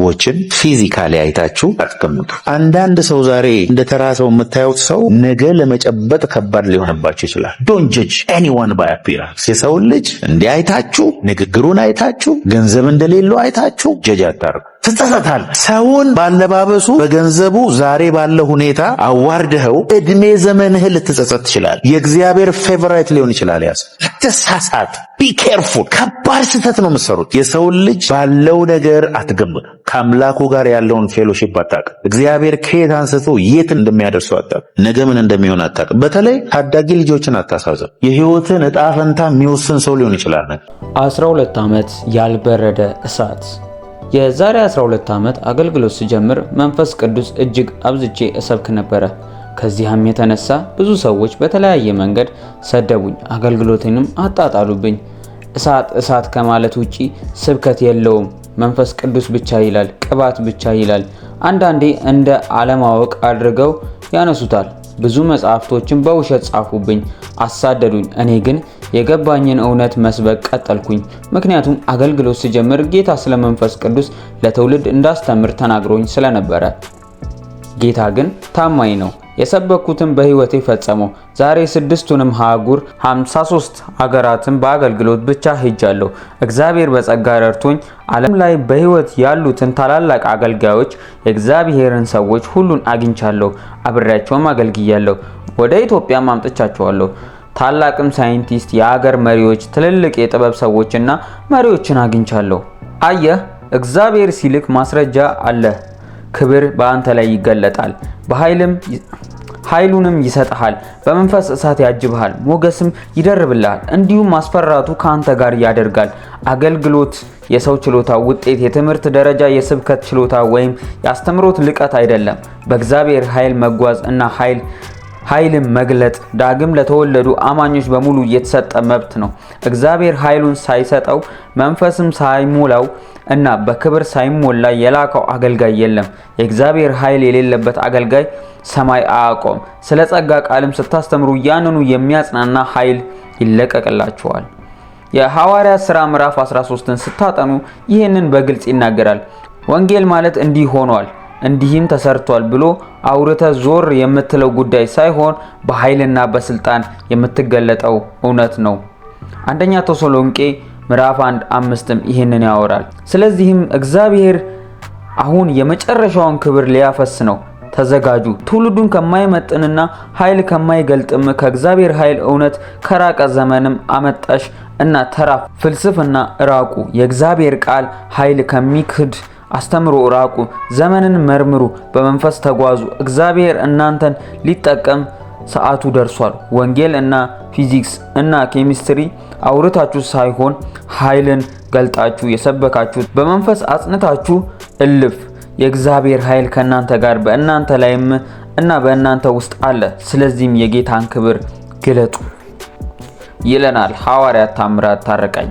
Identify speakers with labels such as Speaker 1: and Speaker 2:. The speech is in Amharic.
Speaker 1: ሰዎችን ፊዚካሊ አይታችሁ አትገምቱ። አንዳንድ ሰው ዛሬ እንደ ተራ ሰው የምታዩት ሰው ነገ ለመጨበጥ ከባድ ሊሆንባችሁ ይችላል። ዶንት ጀጅ ኤኒዋን ባይ አፒራንስ። የሰውን ልጅ እንዲህ አይታችሁ፣ ንግግሩን አይታችሁ፣ ገንዘብ እንደሌለው አይታችሁ ጀጅ አታርጉ። ትጸጸታል። ሰውን ባለባበሱ በገንዘቡ ዛሬ ባለው ሁኔታ አዋርደኸው እድሜ ዘመንህን ልትጸጸት ትችላለህ። የእግዚአብሔር ፌቨራይት ሊሆን ይችላል። ያስ አትሳሳት። ቢ ኬርፉል። ከባድ ስህተት ነው የምትሰሩት። የሰውን ልጅ ባለው ነገር አትገምቱ። ከአምላኩ ጋር ያለውን ፌሎሺፕ አታውቅም። እግዚአብሔር ከየት አንስቶ የት እንደሚያደርሰው አታውቅም። ነገ ምን እንደሚሆን አታውቅም። በተለይ ታዳጊ ልጆችን አታሳዝን። የህይወትን ዕጣ ፈንታ የሚወስን ሰው ሊሆን ይችላል።
Speaker 2: 12 ዓመት ያልበረደ እሳት። የዛሬ 12 ዓመት አገልግሎት ስጀምር መንፈስ ቅዱስ እጅግ አብዝቼ እሰብክ ነበረ። ከዚህም የተነሳ ብዙ ሰዎች በተለያየ መንገድ ሰደቡኝ፣ አገልግሎቴንም አጣጣሉብኝ። እሳት ከማለት ውጪ ስብከት የለውም፣ መንፈስ ቅዱስ ብቻ ይላል፣ ቅባት ብቻ ይላል። አንዳንዴ እንደ አለማወቅ አድርገው ያነሱታል። ብዙ መጽሐፍቶችን በውሸት ጻፉብኝ፣ አሳደዱኝ። እኔ ግን የገባኝን እውነት መስበክ ቀጠልኩኝ። ምክንያቱም አገልግሎት ስጀምር ጌታ ስለ መንፈስ ቅዱስ ለትውልድ እንዳስተምር ተናግሮኝ ስለነበረ። ጌታ ግን ታማኝ ነው፣ የሰበኩትን በህይወቴ ፈጸመው። ዛሬ 6ቱንም አህጉር 53 ሀገራትን በአገልግሎት ብቻ ሄጃለሁ። እግዚአብሔር በጸጋ ረድቶኝ ዓለም ላይ በህይወት ያሉትን ታላላቅ አገልጋዮች፣ የእግዚአብሔርን ሰዎች ሁሉን አግኝቻለሁ፣ አብሬያቸውም አገልግያለሁ። ወደ ኢትዮጵያም አምጥቻቸዋለሁ። ታላቅም ሳይንቲስት፣ የሀገር መሪዎች፣ ትልልቅ የጥበብ ሰዎችና መሪዎችን አግኝቻለሁ። አየህ፣ እግዚአብሔር ሲልክ ማስረጃ አለ። ክብር በአንተ ላይ ይገለጣል፣ ኃይሉንም ይሰጥሃል። በመንፈስ እሳት ያጅብሃል፣ ሞገስም ይደርብልሃል። እንዲሁም ማስፈራቱ ከአንተ ጋር ያደርጋል። አገልግሎት የሰው ችሎታ ውጤት፣ የትምህርት ደረጃ፣ የስብከት ችሎታ ወይም የአስተምሮት ልቀት አይደለም። በእግዚአብሔር ኃይል መጓዝ እና ኃይልን መግለጥ ዳግም ለተወለዱ አማኞች በሙሉ የተሰጠ መብት ነው። እግዚአብሔር ኃይሉን ሳይሰጠው መንፈስም ሳይሞላው እና በክብር ሳይሞላ የላከው አገልጋይ የለም። የእግዚአብሔር ኃይል የሌለበት አገልጋይ ሰማይ አያቆም። ስለ ጸጋ ቃልም ስታስተምሩ ያንኑ የሚያጽናና ኃይል ይለቀቅላችኋል። የሐዋርያት ሥራ ምዕራፍ 13ን ስታጠኑ ይህንን በግልጽ ይናገራል። ወንጌል ማለት እንዲህ ሆኗል፣ እንዲህም ተሰርቷል ብሎ አውርተ ዞር የምትለው ጉዳይ ሳይሆን በኃይልና በስልጣን የምትገለጠው እውነት ነው። አንደኛ ተሰሎንቄ ምዕራፍ 1:5ም ይህንን ያወራል። ስለዚህም እግዚአብሔር አሁን የመጨረሻውን ክብር ሊያፈስ ነው። ተዘጋጁ። ትውልዱን ከማይመጥንና ኃይል ከማይገልጥም ከእግዚአብሔር ኃይል እውነት ከራቀ ዘመንም አመጣሽ እና ተራ ፍልስፍና ራቁ። የእግዚአብሔር ቃል ኃይል ከሚክድ አስተምሮ ራቁ። ዘመንን መርምሩ፣ በመንፈስ ተጓዙ። እግዚአብሔር እናንተን ሊጠቀም ሰዓቱ ደርሷል። ወንጌል እና ፊዚክስ እና ኬሚስትሪ አውርታችሁ ሳይሆን ኃይልን ገልጣችሁ የሰበካችሁት በመንፈስ አጽንታችሁ እልፍ። የእግዚአብሔር ኃይል ከእናንተ ጋር በእናንተ ላይም እና በእናንተ ውስጥ አለ። ስለዚህም የጌታን ክብር ግለጡ ይለናል ሐዋርያት ታምራት ታረቀኝ።